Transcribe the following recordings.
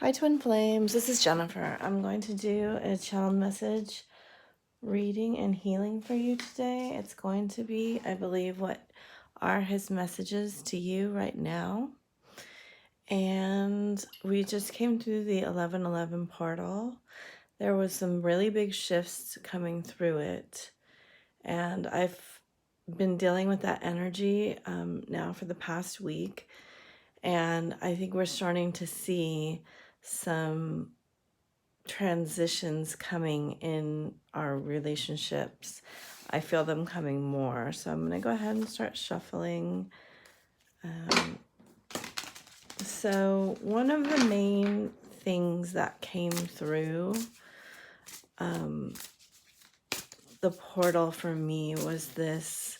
Hi, Twin Flames. This is Jennifer. I'm going to do a channel message reading and healing for you today. It's going to be, I believe, what are his messages to you right now. And we just came through the 1111 portal. There was some really big shifts coming through it. And I've been dealing with that energy now for the past week. And I think we're starting to see some transitions coming in our relationships. I feel them coming more. So I'm going to go ahead and start shuffling. So one of the main things that came through the portal for me was this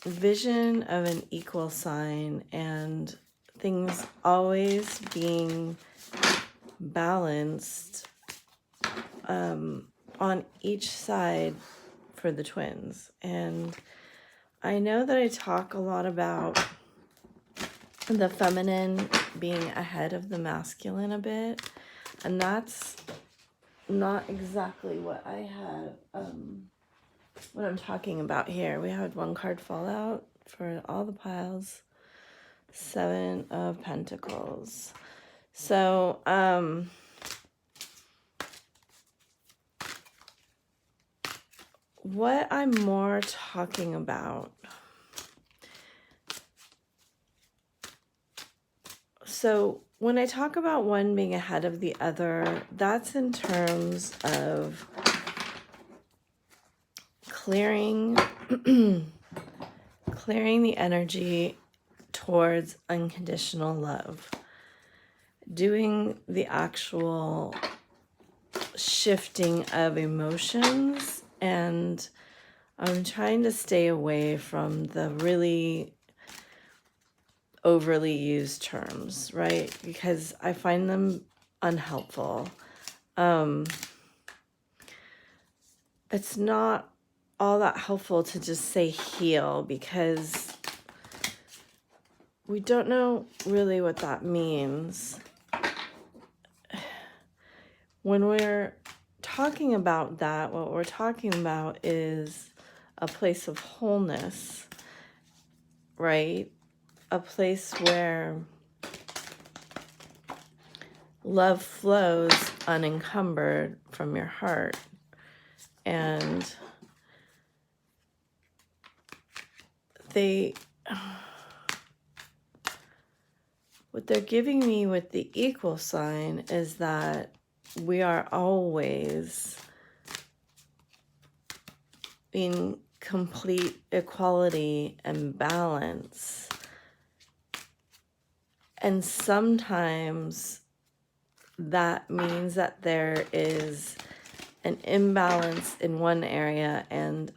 vision of an equal sign and things always being balanced on each side for the twins. And I know that I talk a lot about the feminine being ahead of the masculine a bit, and that's not exactly what I had, what I'm talking about here. We had one card fall out for all the piles. 7 of Pentacles. So, what I'm more talking about. So when I talk about one being ahead of the other, that's in terms of clearing clearing the energy towards unconditional love. Doing the actual shifting of emotions, and I'm trying to stay away from the really overly used terms, right? Because I find them unhelpful. It's not all that helpful to just say heal, because we don't know really what that means. When we're talking about that, what we're talking about is a place of wholeness, right? A place where love flows unencumbered from your heart. And what they're giving me with the equal sign is that we are always in complete equality and balance. And sometimes that means that there is an imbalance in one area and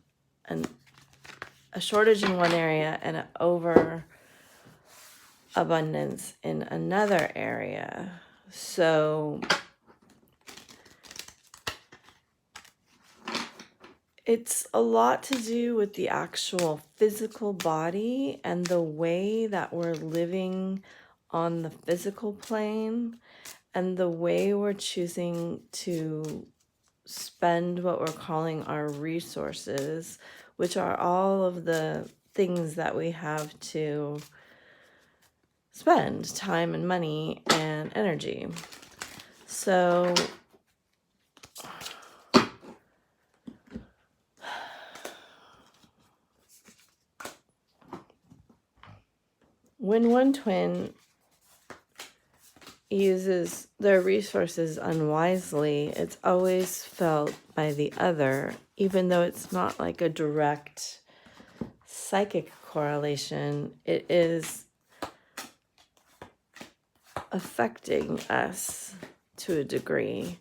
a shortage in one area and an overabundance in another area. So it's a lot to do with the actual physical body and the way that we're living on the physical plane and the way we're choosing to spend what we're calling our resources, which are all of the things that we have to spend, time and money and energy. So when one twin uses their resources unwisely, it's always felt by the other, even though it's not like a direct psychic correlation. It is affecting us to a degree.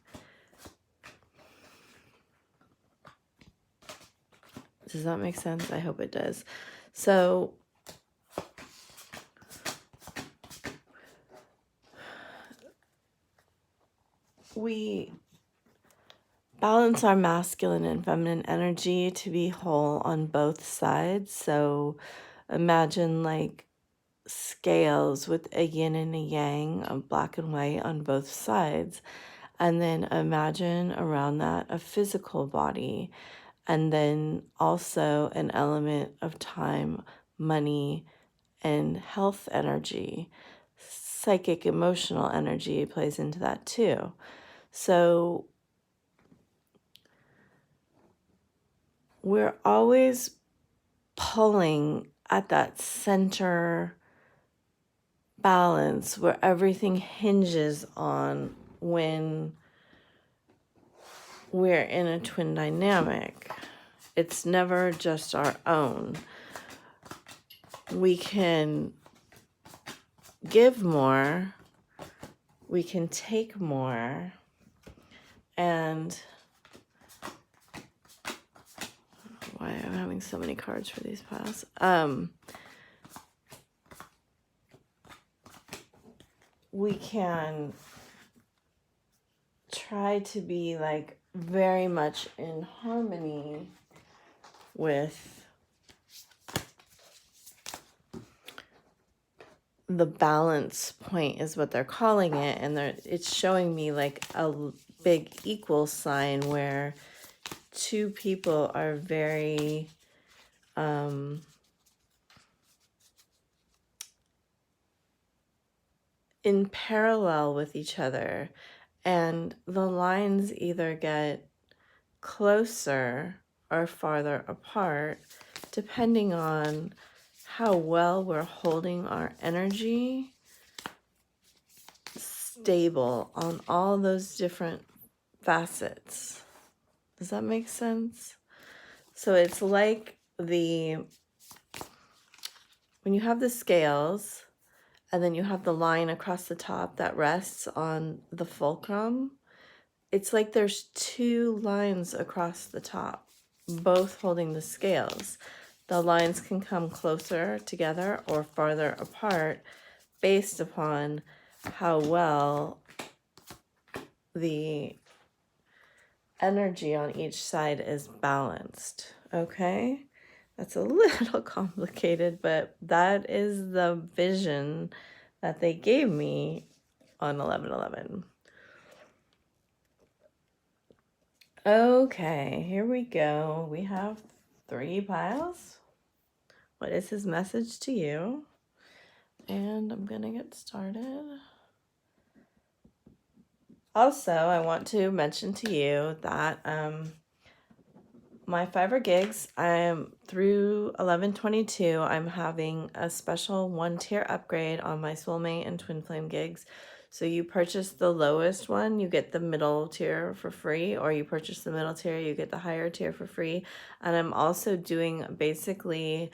Does that make sense? I hope it does. So we balance our masculine and feminine energy to be whole on both sides. So imagine like scales with a yin and a yang of black and white on both sides. And then imagine around that a physical body, and then also an element of time, money, and health energy. Psychic, emotional energy plays into that too. So we're always pulling at that center balance where everything hinges on when we're in a twin dynamic. It's never just our own. We can give more, we can take more, and why I'm having so many cards for these piles. We can try to be like very much in harmony with the balance point is what they're calling it, and it's showing me like a big equal sign where two people are very in parallel with each other, and the lines either get closer or farther apart depending on how well we're holding our energy stable on all those different facets. Does that make sense? So it's like when you have the scales and then you have the line across the top that rests on the fulcrum, it's like there's two lines across the top, both holding the scales. The lines can come closer together or farther apart based upon how well the energy on each side is balanced. Okay? That's a little complicated, but that is the vision that they gave me on 11/11. Okay, here we go. We have 3 piles. What is his message to you? And I'm gonna get started. Also, I want to mention to you that my Fiverr gigs, I'm through 11/22, I'm having a special 1-tier upgrade on my Soulmate and Twin Flame gigs. So you purchase the lowest one, you get the middle tier for free, or you purchase the middle tier, you get the higher tier for free. And I'm also doing basically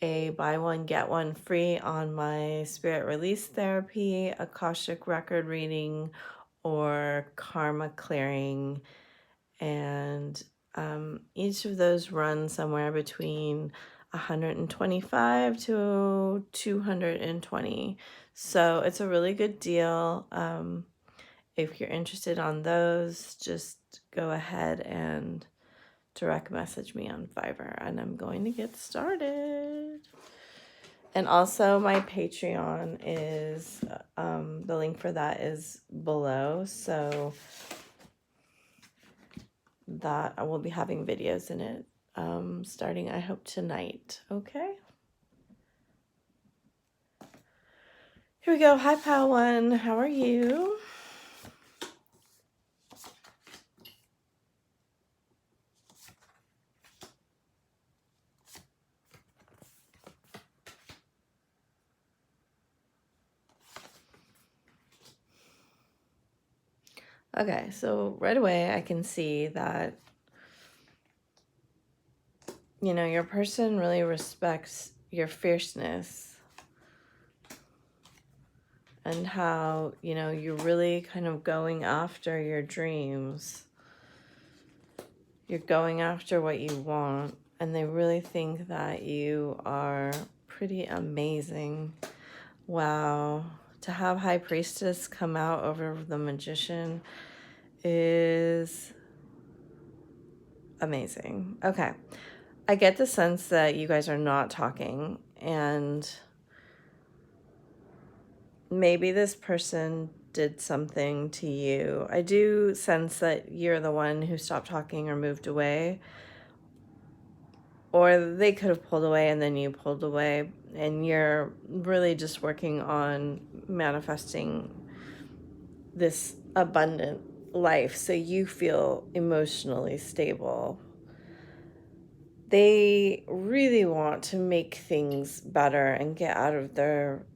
a buy one, get one free on my spirit release therapy, Akashic record reading, or karma clearing. And each of those run somewhere between 125 to 220. So it's a really good deal. If you're interested on those, just go ahead and direct message me on Fiverr, and I'm going to get started. And also my Patreon is, the link for that is below. So that I will be having videos in it, starting, I hope, tonight. Okay. Here we go. Hi, Pal One. How are you? Okay, so right away I can see that, you know, your person really respects your fierceness and how, you know, you're really kind of going after your dreams. You're going after what you want, and they really think that you are pretty amazing. Wow. To have High Priestess come out over the Magician is amazing. Okay. I get the sense that you guys are not talking, and maybe this person did something to you. I do sense that you're the one who stopped talking or moved away, or they could have pulled away and then you pulled away, and you're really just working on manifesting this abundant life so you feel emotionally stable. They really want to make things better and get out of their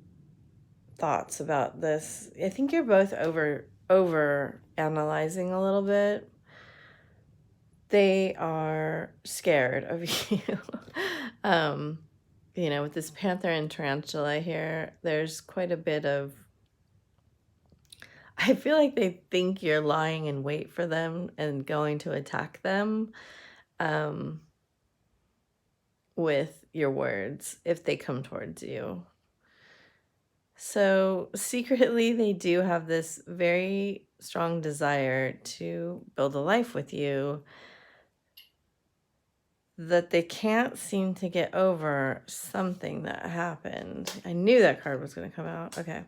thoughts about this. I think you're both over analyzing a little bit. They are scared of you. um, with this panther and tarantula here, there's quite a bit of, I feel like they think you're lying in wait for them and going to attack them um, with your words if they come towards you. So secretly, they do have this very strong desire to build a life with you that they can't seem to get over something that happened. I knew that card was going to come out. Okay.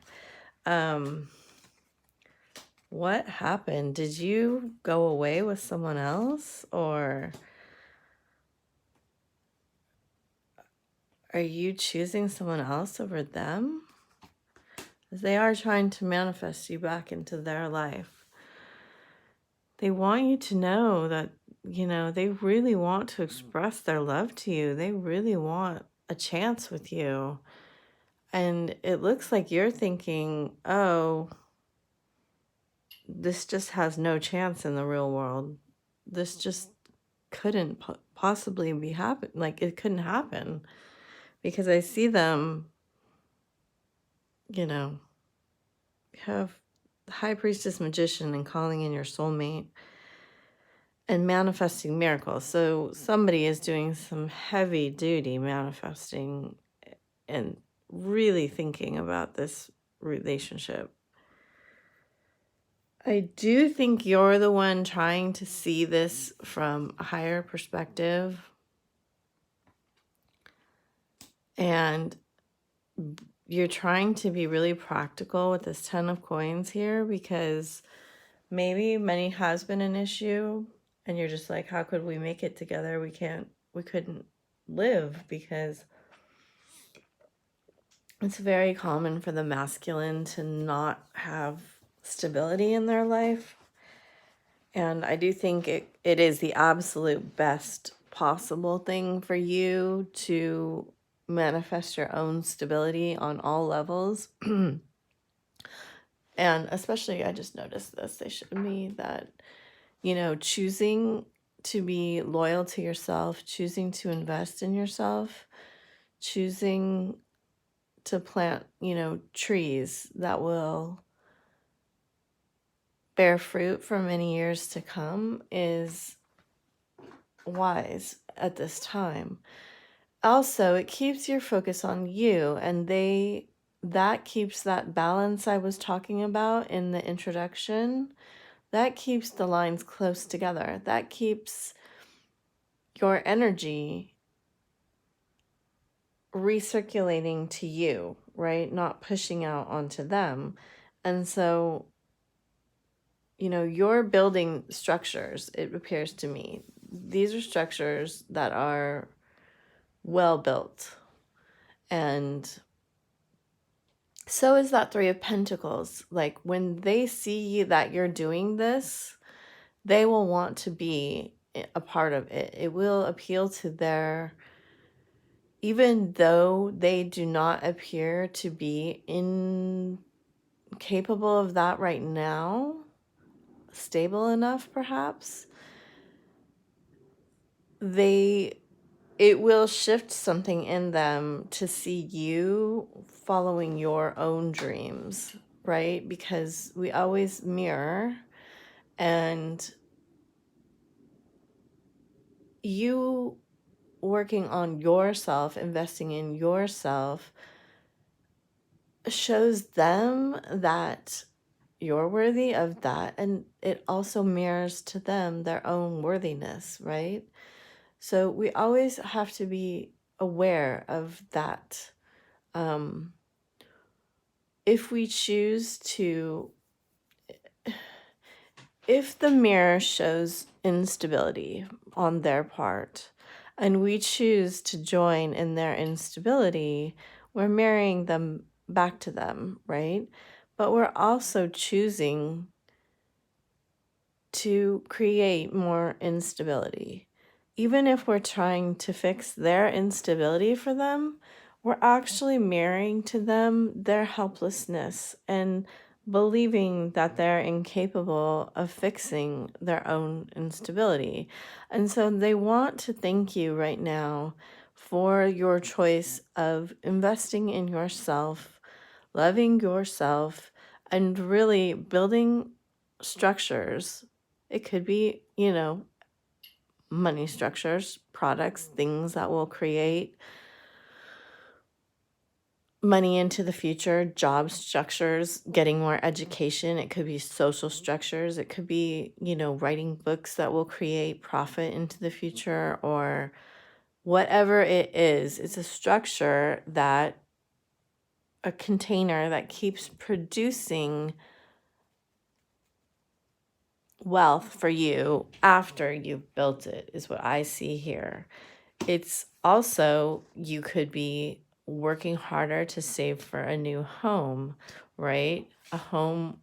What happened? Did you go away with someone else, or are you choosing someone else over them? They are trying to manifest you back into their life. They want you to know that, they really want to express their love to you. They really want a chance with you. And it looks like you're thinking, oh, this just has no chance in the real world. This just couldn't possibly be happen. Like, it couldn't happen, because I see them, have High Priestess, Magician, and calling in your soulmate and manifesting miracles. So somebody is doing some heavy duty manifesting and really thinking about this relationship. I do think you're the one trying to see this from a higher perspective. And you're trying to be really practical with this 10 of coins here, because maybe money has been an issue and you're just like, how could we make it together? We couldn't live, because it's very common for the masculine to not have stability in their life. And I do think it is the absolute best possible thing for you to manifest your own stability on all levels. And especially, I just noticed this, they showed me that, choosing to be loyal to yourself, choosing to invest in yourself, choosing to plant, trees that will bear fruit for many years to come is wise at this time. Also, it keeps your focus on you, and that keeps that balance I was talking about in the introduction. That keeps the lines close together. That keeps your energy recirculating to you, right? Not pushing out onto them. And so, you're building structures, it appears to me. These are structures that are well built. And so is that Three of Pentacles. Like, when they see that you're doing this, they will want to be a part of it. It will appeal to their, even though they do not appear to be incapable of that right now, stable enough perhaps, it will shift something in them to see you following your own dreams, right? Because we always mirror, and you working on yourself, investing in yourself, shows them that you're worthy of that, and it also mirrors to them their own worthiness, right? So we always have to be aware of that if we choose to, if the mirror shows instability on their part and we choose to join in their instability, we're mirroring them back to them, right? But we're also choosing to create more instability. Even if we're trying to fix their instability for them, we're actually mirroring to them their helplessness and believing that they're incapable of fixing their own instability. And so they want to thank you right now for your choice of investing in yourself, loving yourself, and really building structures. It could be, money structures, products, things that will create money into the future, job structures, getting more education. It could be social structures. It could be, writing books that will create profit into the future, or whatever it is. It's a structure a container that keeps producing wealth for you after you've built it, is what I see here. It's also, you could be working harder to save for a new home, right? A home,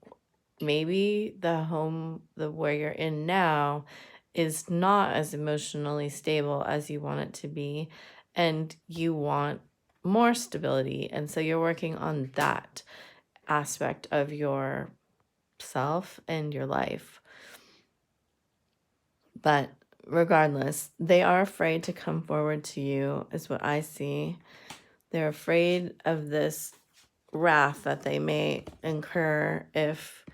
maybe the home where you're in now is not as emotionally stable as you want it to be, and you want more stability. And so you're working on that aspect of yourself and your life. But regardless, they are afraid to come forward to you, is what I see. They're afraid of this wrath that they may incur if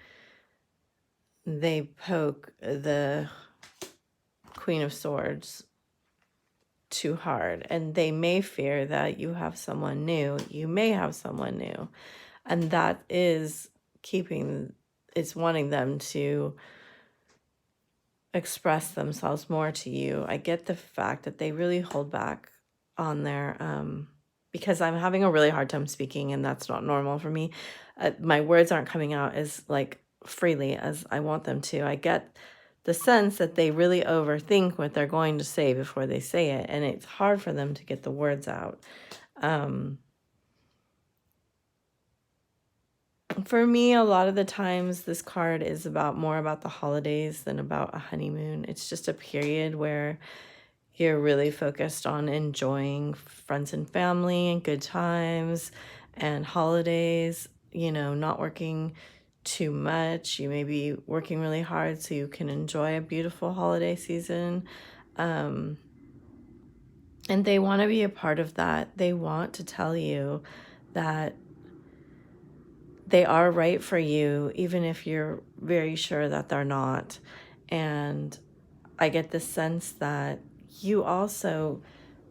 they poke the Queen of Swords too hard. And they may fear that you have someone new. You may have someone new. And that is it's wanting them to express themselves more to you. I get the fact that they really hold back on their because I'm having a really hard time speaking, and that's not normal for me. My words aren't coming out as freely as I want them to. I get the sense that they really overthink what they're going to say before they say it, and it's hard for them to get the words out. For me, a lot of the times this card is more about the holidays than about a honeymoon. It's just a period where you're really focused on enjoying friends and family and good times and holidays, not working too much. You may be working really hard so you can enjoy a beautiful holiday season. And they want to be a part of that. They want to tell you that they are right for you, even if you're very sure that they're not. And I get the sense that you also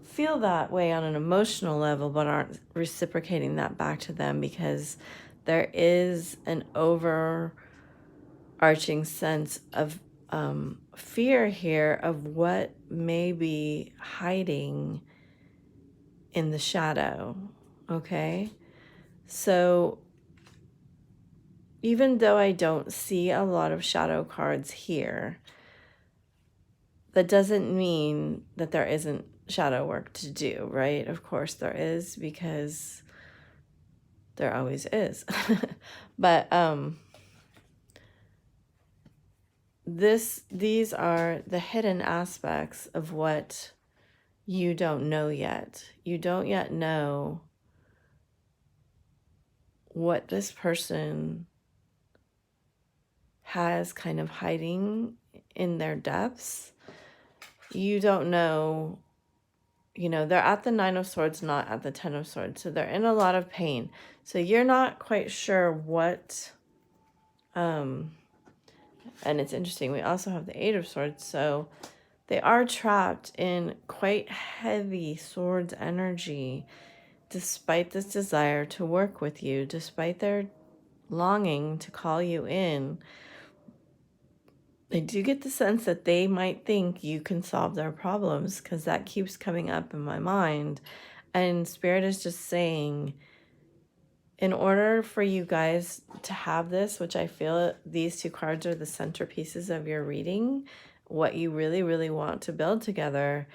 feel that way on an emotional level, but aren't reciprocating that back to them, because there is an overarching sense of fear here of what may be hiding in the shadow. Okay? So even though I don't see a lot of shadow cards here, that doesn't mean that there isn't shadow work to do, right? Of course there is, because there always is. But these are the hidden aspects of what you don't know yet. You don't yet know what this person has kind of hiding in their depths. You don't know, they're at the Nine of Swords, not at the Ten of Swords. So they're in a lot of pain. So you're not quite sure what, and it's interesting. We also have the Eight of Swords. So they are trapped in quite heavy swords energy, despite this desire to work with you, despite their longing to call you in. I do get the sense that they might think you can solve their problems, because that keeps coming up in my mind. And Spirit is just saying, in order for you guys to have this, which I feel these two cards are the centerpieces of your reading, what you really, really want to build together,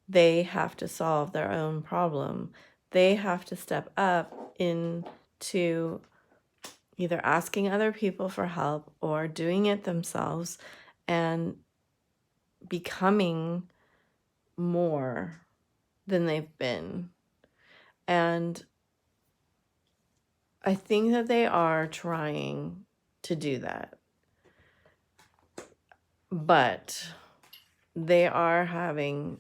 they have to solve their own problem. They have to step up into either asking other people for help or doing it themselves and becoming more than they've been. And I think that they are trying to do that, but they are having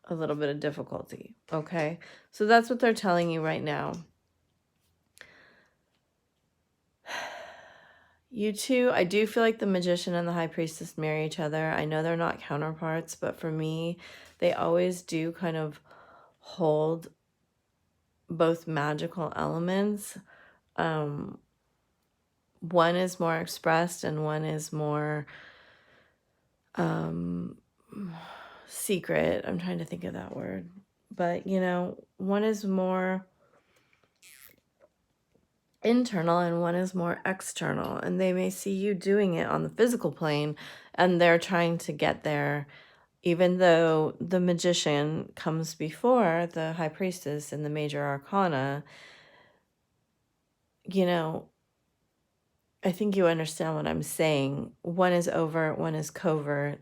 a little bit of difficulty. Okay. So that's what they're telling you right now. You two, I do feel like the Magician and the High Priestess marry each other. I know they're not counterparts, but for me, they always do kind of hold both magical elements. One is more expressed and one is more secret. I'm trying to think of that word. But, you know, one is more internal and one is more external, and they may see you doing it on the physical plane and they're trying to get there, even though the Magician comes before the High Priestess in the major arcana. You know, I think you understand what I'm saying. One is overt, one is covert,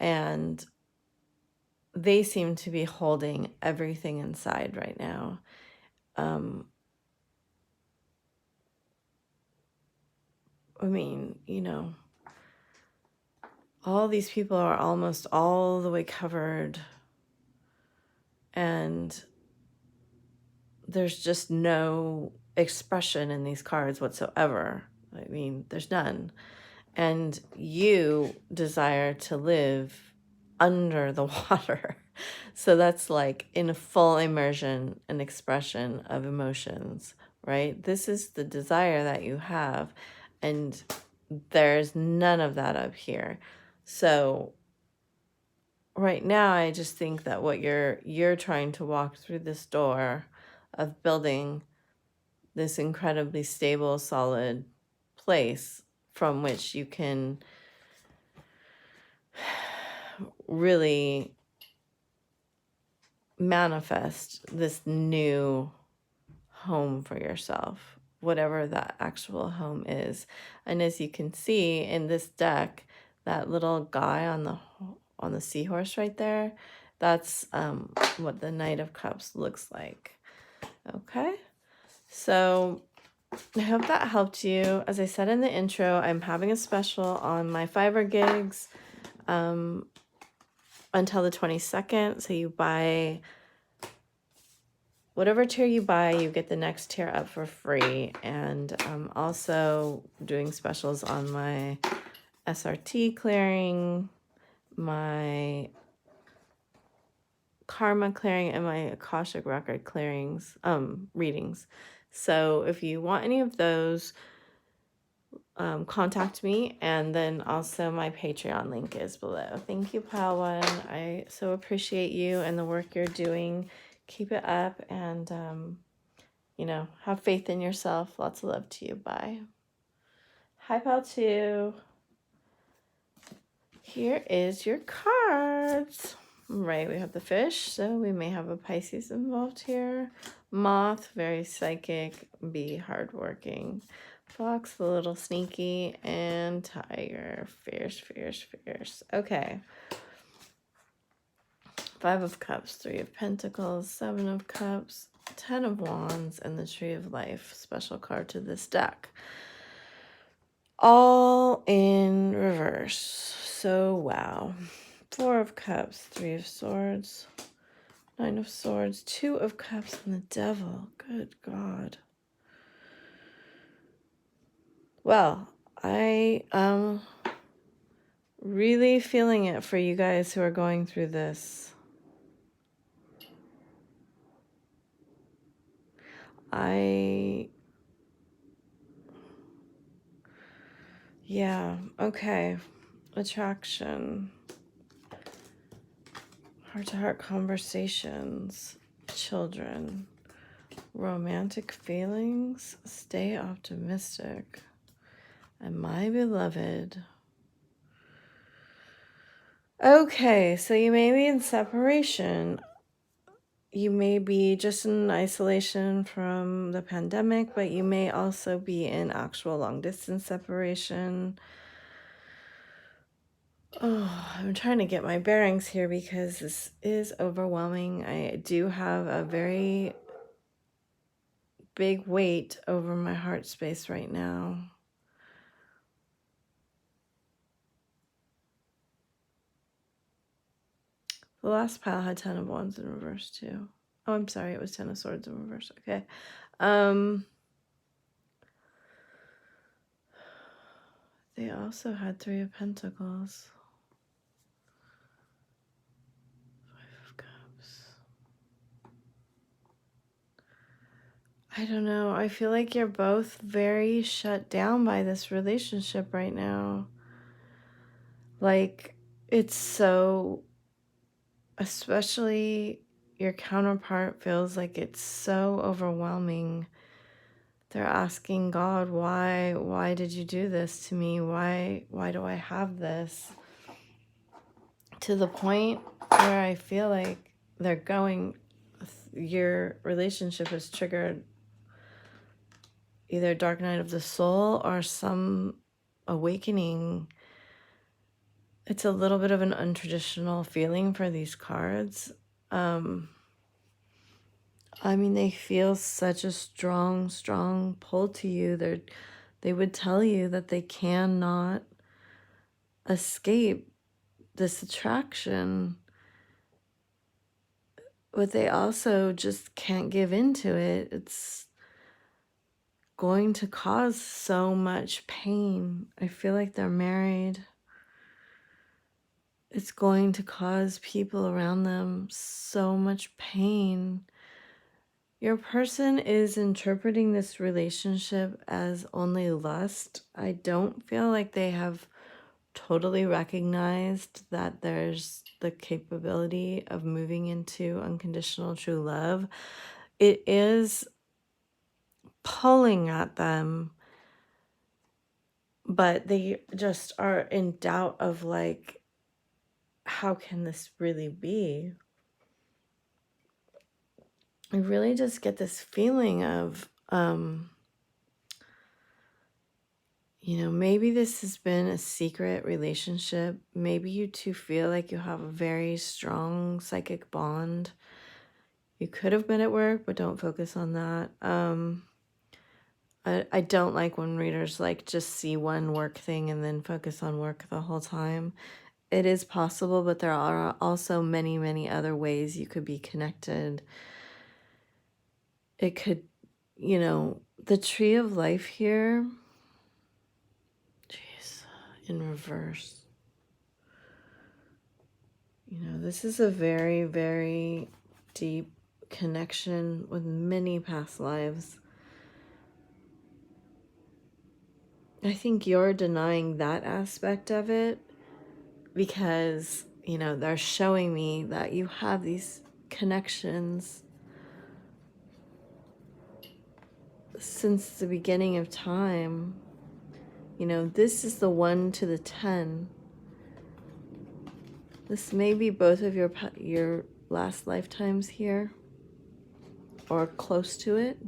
and they seem to be holding everything inside right now. I mean, you know, all these people are almost all the way covered, and there's just no expression in these cards whatsoever. I mean, there's none. And you desire to live under the water. So that's like in a full immersion and expression of emotions, right? This is the desire that you have, and there's none of that up here. So right now, I just think that what you're trying to walk through this door of building this incredibly stable, solid place from which you can really manifest this new home for yourself, whatever that actual home is. And as you can see in this deck, that little guy on the seahorse right there, that's what the Knight of Cups looks like. Okay, so I hope that helped you. As I said in the intro, I'm having a special on my Fiverr gigs until the 22nd. So you buy whatever tier you buy, you get the next tier up for free. And I'm also doing specials on my SRT clearing, my karma clearing, and my Akashic record clearings, readings. So if you want any of those, contact me, and then also my Patreon link is below. Thank you, Pile One. I so appreciate you and the work you're doing. Keep it up, and you know, have faith in yourself. Lots of love to you. Bye. Hi, Pile Two. Here is your cards. Right, we have the fish, so we may have a Pisces involved here. Moth, very psychic. Bee, hardworking. Fox, a little sneaky. And tiger, fierce, fierce, fierce. Okay. 5 of Cups, 3 of Pentacles, 7 of Cups, 10 of Wands, and the Tree of Life. Special card to this deck. All in reverse. So, wow. 4 of Cups, 3 of Swords, 9 of Swords, 2 of Cups, and the Devil. Good God. Well, I am really feeling it for you guys who are going through this. Yeah, okay. Attraction. Heart-to-heart conversations. Children. Romantic feelings, stay optimistic. And my beloved. Okay, so you may be in separation. You may be just in isolation from the pandemic, but you may also be in actual long distance separation. Oh, I'm trying to get my bearings here because this is overwhelming. I do have a very big weight over my heart space right now. The last pile had 10 of Wands in reverse too. Oh, I'm sorry, it was 10 of Swords in reverse. Okay. They also had 3 of Pentacles. 5 of Cups. I don't know. I feel like you're both very shut down by this relationship right now. Like, it's so, especially your counterpart feels like it's so overwhelming. They're asking God, why did you do this to me? Why do I have this? To the point where I feel like they're going, your relationship has triggered either dark night of the soul or some awakening. It's a little bit of an untraditional feeling for these cards. I mean, they feel such a strong pull to you. They would tell you that they cannot escape this attraction, but they also just can't give into it. It's going to cause so much pain. I feel like they're married. It's going to cause people around them so much pain. Your person is interpreting this relationship as only lust. I don't feel like they have totally recognized that there's the capability of moving into unconditional true love. It is pulling at them, but they just are in doubt of like, how can this really be? I really just get this feeling of, maybe this has been a secret relationship. Maybe you two feel like you have a very strong psychic bond. You could have been at work, but don't focus on that. I don't like when readers like just see one work thing and then focus on work the whole time. It is possible, but there are also many other ways you could be connected. It could, the tree of life here, jeez, in reverse. This is a very deep connection with many past lives. I think you're denying that aspect of it because, they're showing me that you have these connections since the beginning of time. This is the 1 to the 10. This may be both of your last lifetimes here or close to it.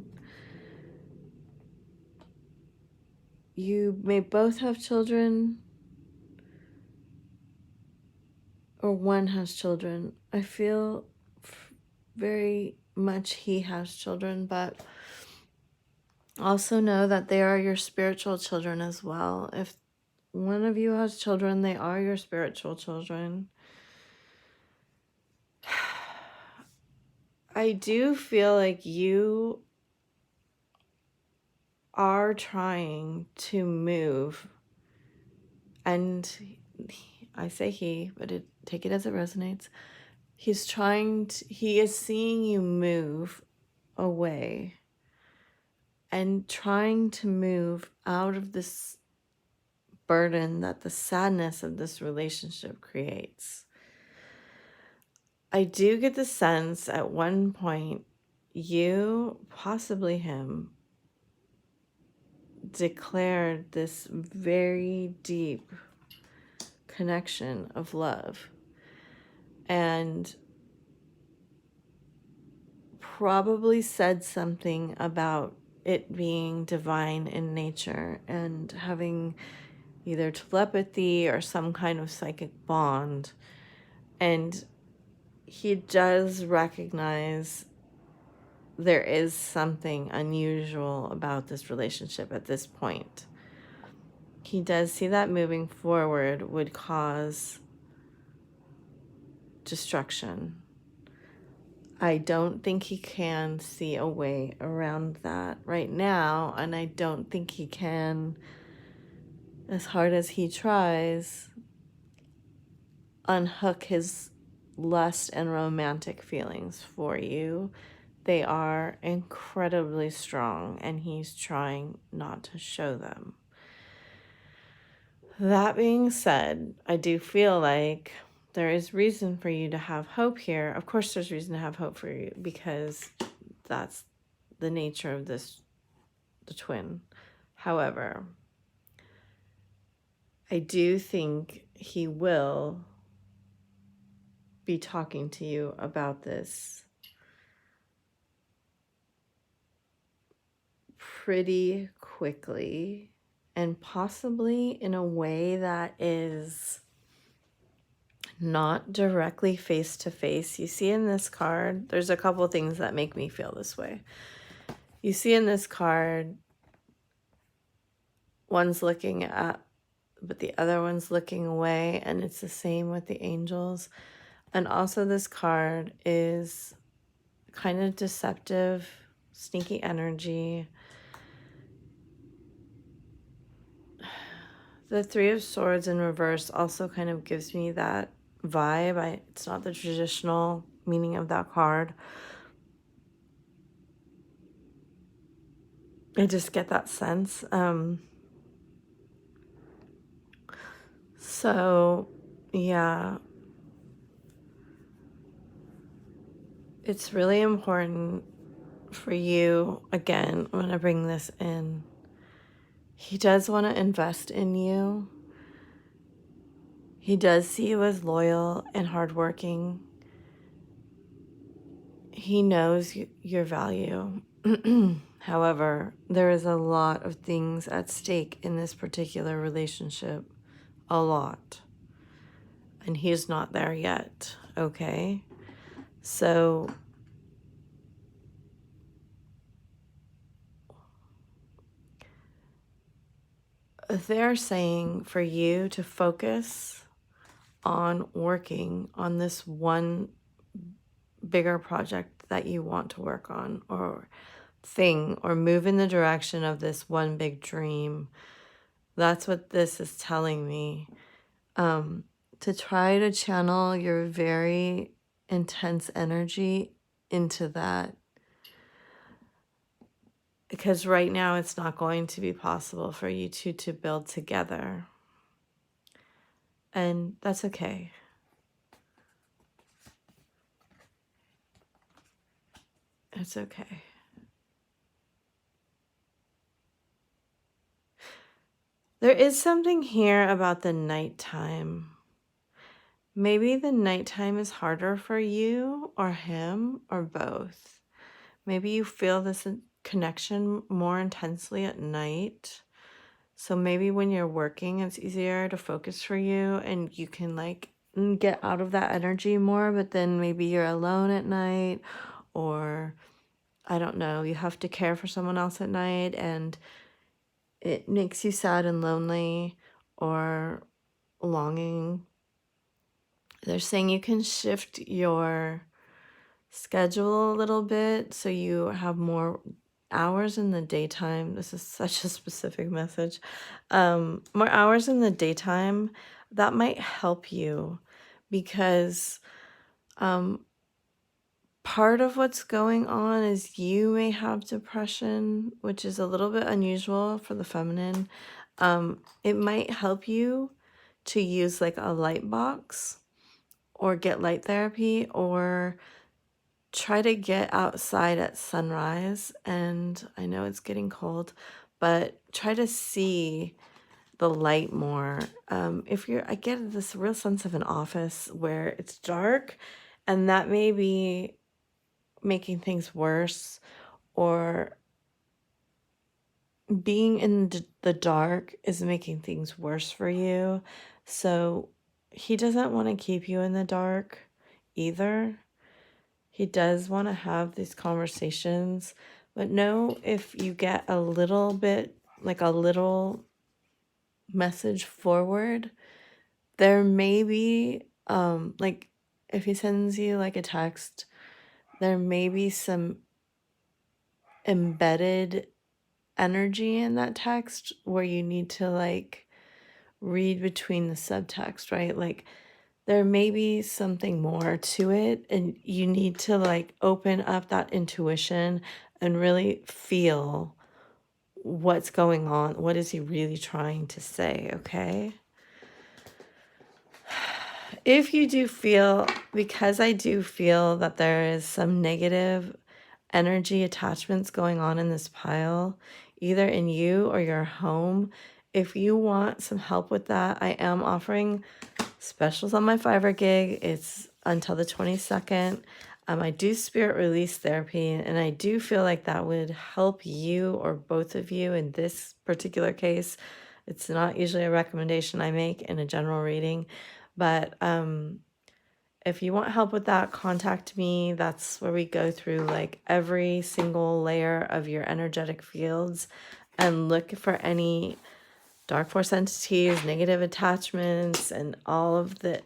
You may both have children or one has children. I feel very much he has children, but also know that they are your spiritual children as well. If one of you has children, they are your spiritual children. I do feel like you are trying to move, and I say he, but take it as it resonates. He is seeing you move away and trying to move out of this burden that the sadness of this relationship creates. I do get the sense at one point you, possibly him, declared this very deep connection of love and probably said something about it being divine in nature and having either telepathy or some kind of psychic bond. And he does recognize there is something unusual about this relationship at this point. He does see that moving forward would cause destruction. I don't think he can see a way around that right now, and I don't think he can, as hard as he tries, unhook his lust and romantic feelings for you. They are incredibly strong, and he's trying not to show them. That being said, I do feel like there is reason for you to have hope here. Of course, there's reason to have hope for you because that's the nature of the twin. However, I do think he will be talking to you about this pretty quickly and possibly in a way that is not directly face to face. You see in this card, there's a couple things that make me feel this way. You see in this card, one's looking up, but the other one's looking away, and it's the same with the angels. And also this card is kind of deceptive, sneaky energy. The Three of Swords in reverse also kind of gives me that vibe. It's not the traditional meaning of that card. I just get that sense. So, yeah. It's really important for you, again, I'm going to bring this in. He does want to invest in you. He does see you as loyal and hardworking. He knows your value. However, there is a lot of things at stake in this particular relationship. A lot. And he's not there yet, okay? So they're saying for you to focus on working on this one bigger project that you want to work on or thing, or move in the direction of this one big dream. That's what this is telling me. To try to channel your very intense energy into that. Because right now it's not going to be possible for you two to build together. And that's okay. It's okay. There is something here about the nighttime. Maybe the nighttime is harder for you or him or both. Maybe you feel this connection more intensely at night. So maybe when you're working, it's easier to focus for you and you can like get out of that energy more, but then maybe you're alone at night, or I don't know, you have to care for someone else at night and it makes you sad and lonely or longing. They're saying you can shift your schedule a little bit so you have more hours in the daytime. This is such a specific message. More hours in the daytime, that might help you because part of what's going on is you may have depression, which is a little bit unusual for the feminine. It might help you to use like a light box or get light therapy or try to get outside at sunrise. And I know it's getting cold, but try to see the light more. I get this real sense of an office where it's dark, and that may be making things worse, or being in the dark is making things worse for you. So he doesn't want to keep you in the dark either. He does want to have these conversations, but know if you get a little bit, like a little message forward, there may be, like if he sends you like a text, there may be some embedded energy in that text where you need to like read between the subtext, right? Like there may be something more to it, and you need to like open up that intuition and really feel what's going on. What is he really trying to say? Okay. If you do feel, because I do feel that there is some negative energy attachments going on in this pile, either in you or your home, if you want some help with that, I am offering specials on my Fiverr gig. It's until the 22nd. I do spirit release therapy, and I do feel like that would help you or both of you in this particular case. It's not usually a recommendation I make in a general reading, but if you want help with that, contact me. That's where we go through like every single layer of your energetic fields and look for any dark force entities, negative attachments, and all of the,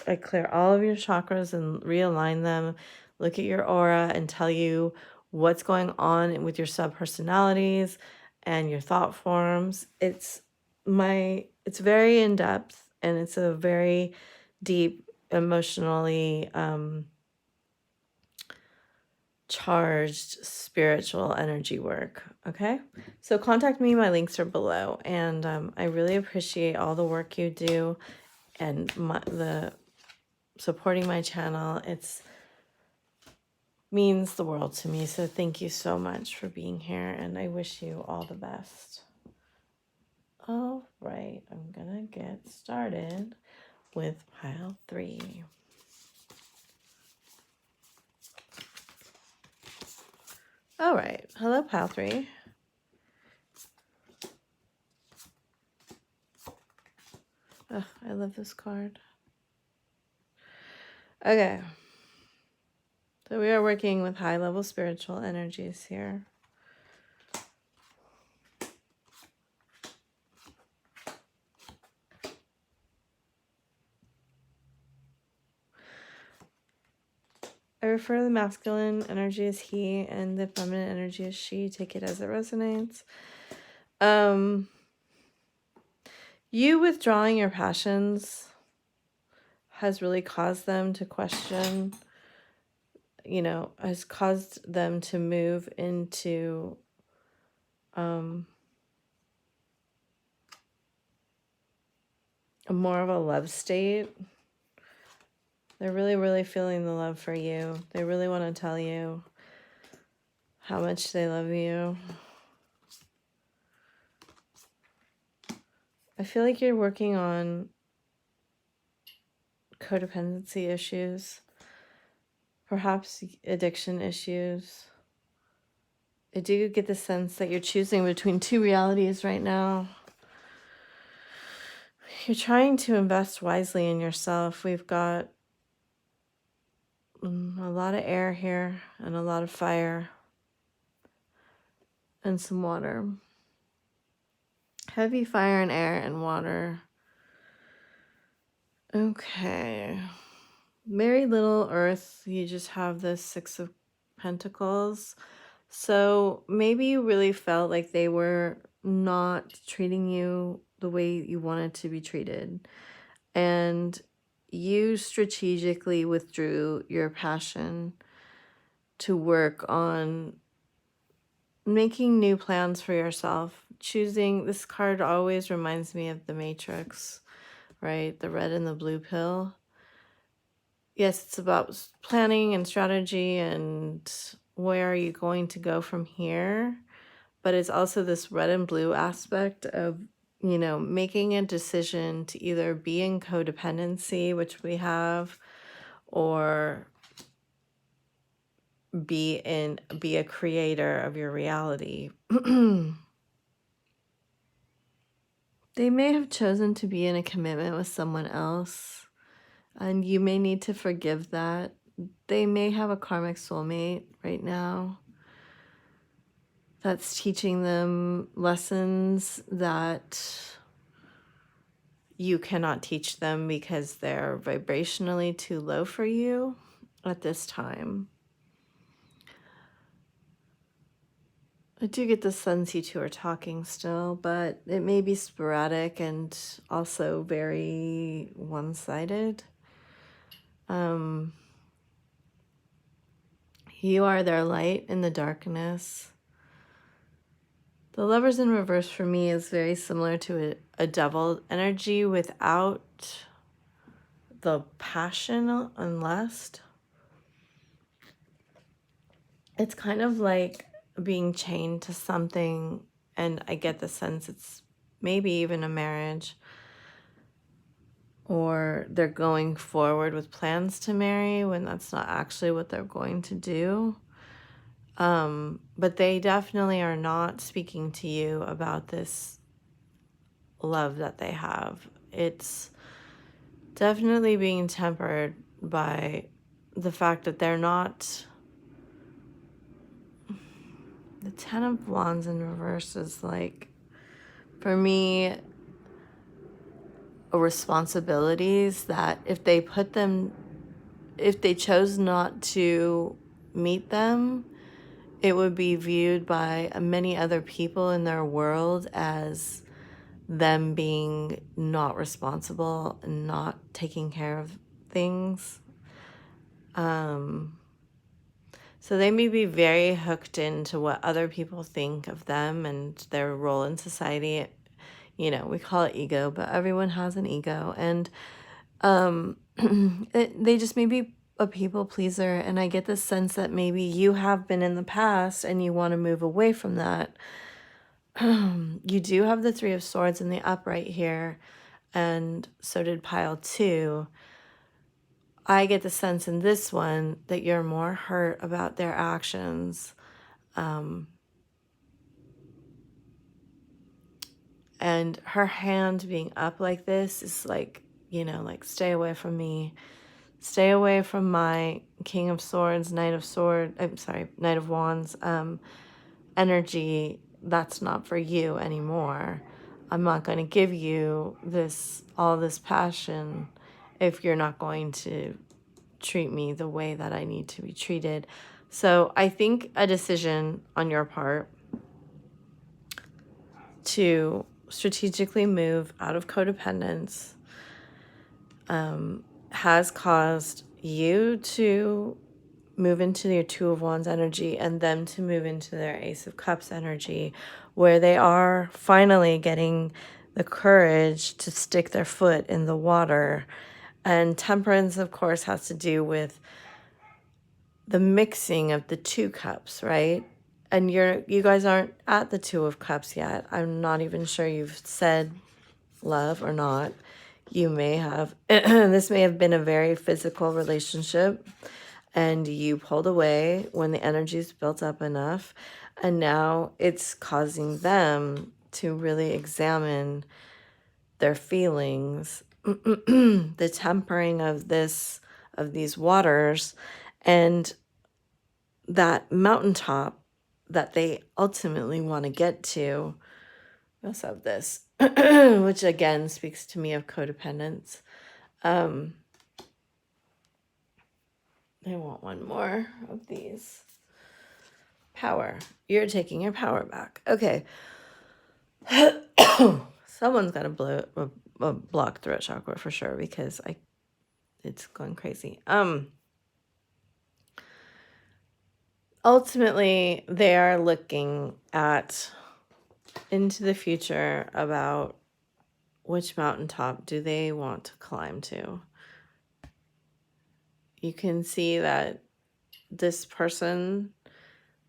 I clear all of your chakras and realign them, look at your aura and tell you what's going on with your subpersonalities and your thought forms. It's very in depth, and it's a very deep, emotionally charged spiritual energy work. Okay, so contact me. My links are below, and I really appreciate all the work you do and the supporting my channel. It's means the world to me, so thank you so much for being here, and I wish you all the best. All right, I'm gonna get started with pile 3. All right, hello pile 3. Oh, I love this card. Okay, so we are working with high-level spiritual energies here. I refer to the masculine energy as he and the feminine energy as she. Take it as it resonates. You withdrawing your passions has really caused them to question, has caused them to move into more of a love state. They're really, really feeling the love for you. They really want to tell you how much they love you. I feel like you're working on codependency issues, perhaps addiction issues. I do get the sense that you're choosing between two realities right now. You're trying to invest wisely in yourself. We've got a lot of air here and a lot of fire and some water. Heavy fire and air and water. Okay. Very little earth. You just have this 6 of Pentacles. So maybe you really felt like they were not treating you the way you wanted to be treated. And you strategically withdrew your passion to work on making new plans for yourself. Choosing, this card always reminds me of the Matrix, right? The red and the blue pill. yes, it's about planning and strategy and where are you going to go from here. But it's also this red and blue aspect of, making a decision to either be in codependency, which we have, or be a creator of your reality. They may have chosen to be in a commitment with someone else, and you may need to forgive that. They may have a karmic soulmate right now that's teaching them lessons that you cannot teach them because they're vibrationally too low for you at this time. I do get the sense you two are talking still, but it may be sporadic and also very one-sided. You are their light in the darkness. The Lovers in reverse for me is very similar to a devil energy without the passion and lust. It's kind of like being chained to something, and I get the sense it's maybe even a marriage, or they're going forward with plans to marry when that's not actually what they're going to do. But they definitely are not speaking to you about this love that they have. It's definitely being tempered by the fact that they're not. The Ten of Wands in reverse is like, for me, responsibilities that if they chose not to meet them, it would be viewed by many other people in their world as them being not responsible and not taking care of things. So they may be very hooked into what other people think of them and their role in society. We call it ego, but everyone has an ego. And they just may be a people pleaser. And I get the sense that maybe you have been in the past and you want to move away from that. You do have the Three of Swords in the upright here, and so did pile 2. I get the sense in this one that you're more hurt about their actions. And her hand being up like this is like, like, stay away from me. Stay away from my King of Swords, Knight of Wands energy. That's not for you anymore. I'm not going to give you all this passion if you're not going to treat me the way that I need to be treated. So I think a decision on your part to strategically move out of codependence has caused you to move into your Two of Wands energy and them to move into their Ace of Cups energy, where they are finally getting the courage to stick their foot in the water. And temperance, of course, has to do with the mixing of the 2 cups, right? And you guys aren't at the 2 of Cups yet. I'm not even sure you've said love or not. You may have, this may have been a very physical relationship, and you pulled away when the energy's built up enough, and now it's causing them to really examine their feelings, the tempering of these waters, and that mountaintop that they ultimately want to get to. We also have this, which again speaks to me of codependence. I want one more of these. Power. You're taking your power back. Okay. Someone's got to block throat chakra for sure, because it's going crazy. Ultimately, they are looking into the future about which mountaintop do they want to climb to. you can see that this person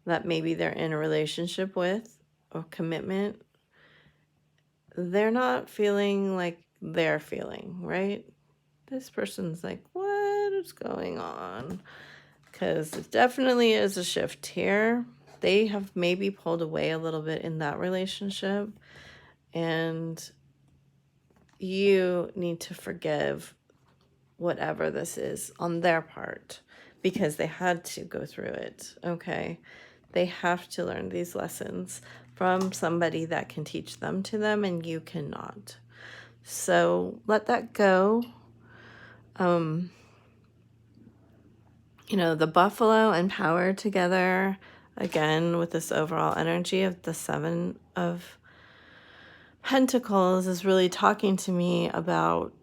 that maybe they're in a relationship with or commitment, they're not feeling like they're feeling, right? This person's like, what is going on? Because it definitely is a shift here. They have maybe pulled away a little bit in that relationship, and you need to forgive whatever this is on their part because they had to go through it, okay? They have to learn these lessons from somebody that can teach them to them, and you cannot. So let that go. The buffalo and power together, again, with this overall energy of the Seven of Pentacles, is really talking to me about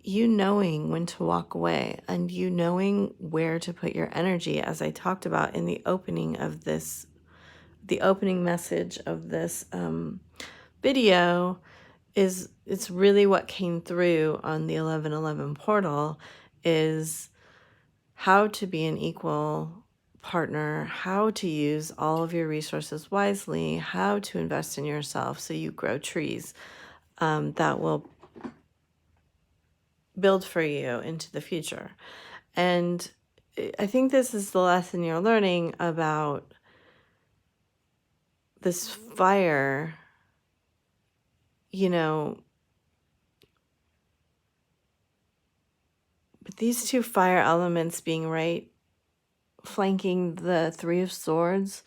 you knowing when to walk away and you knowing where to put your energy, as I talked about in the opening of this, the opening message of this video. It's really what came through on the 1111 portal, is how to be an equal partner, how to use all of your resources wisely, how to invest in yourself so you grow trees that will build for you into the future. And I think this is the lesson you're learning about this fire, but these two fire elements being right flanking the Three of Swords.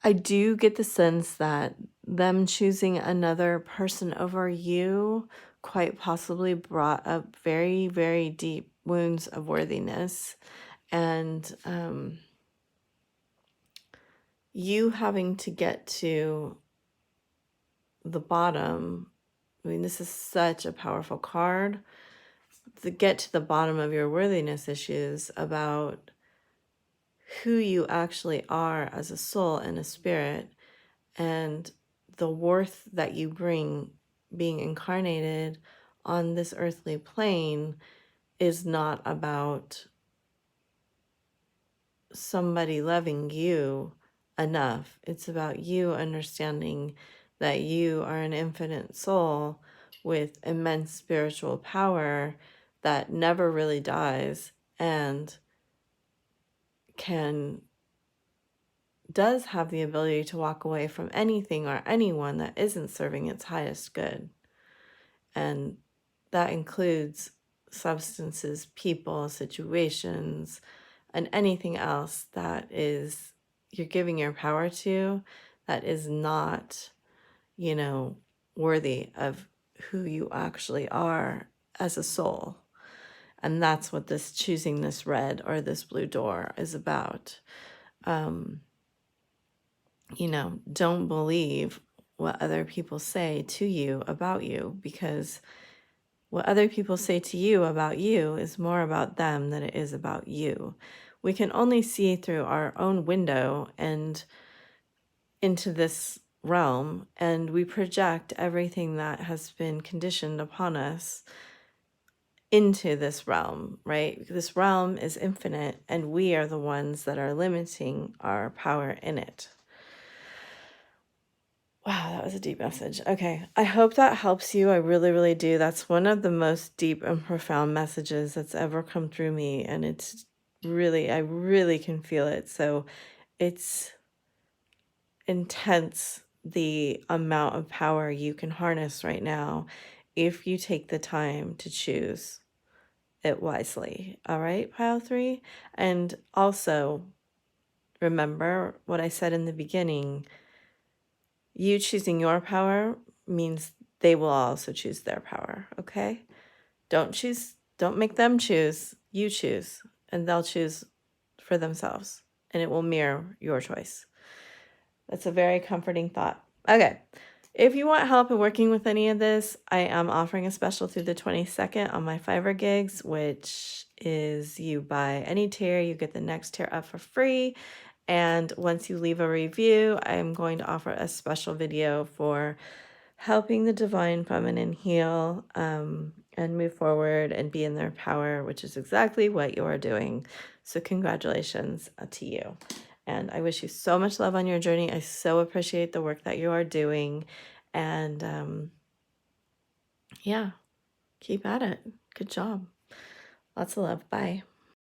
I do get the sense that them choosing another person over you quite possibly brought up very, very deep wounds of worthiness, and you having to get to the bottom. I mean, this is such a powerful card, to get to the bottom of your worthiness issues about who you actually are as a soul and a spirit, and the worth that you bring being incarnated on this earthly plane is not about somebody loving you enough. It's about you understanding that you are an infinite soul with immense spiritual power that never really dies and does have the ability to walk away from anything or anyone that isn't serving its highest good. And that includes substances, people, situations, and anything else that is you're giving your power to that is not, worthy of who you actually are as a soul. And that's what this choosing this red or this blue door is about. Don't believe what other people say to you about you, because what other people say to you about you is more about them than it is about you. We can only see through our own window and into this realm, and we project everything that has been conditioned upon us into this realm, right? This realm is infinite, and we are the ones that are limiting our power in it. Wow, that was a deep message. Okay, I hope that helps you. I really, really do. That's one of the most deep and profound messages that's ever come through me, and it's really, I really can feel it. So it's intense, the amount of power you can harness right now if you take the time to choose it wisely. All right, pile 3. And also remember what I said in the beginning. You choosing your power means they will also choose their power, okay? Don't make them choose. You choose, and they'll choose for themselves, and it will mirror your choice. That's a very comforting thought. Okay. If you want help in working with any of this, I am offering a special through the 22nd on my Fiverr gigs, which is you buy any tier, you get the next tier up for free. And once you leave a review, I'm going to offer a special video for helping the divine feminine heal. and move forward and be in their power, which is exactly what you are doing. So congratulations to you. And I wish you so much love on your journey. I so appreciate the work that you are doing. And yeah, keep at it. Good job. Lots of love. Bye.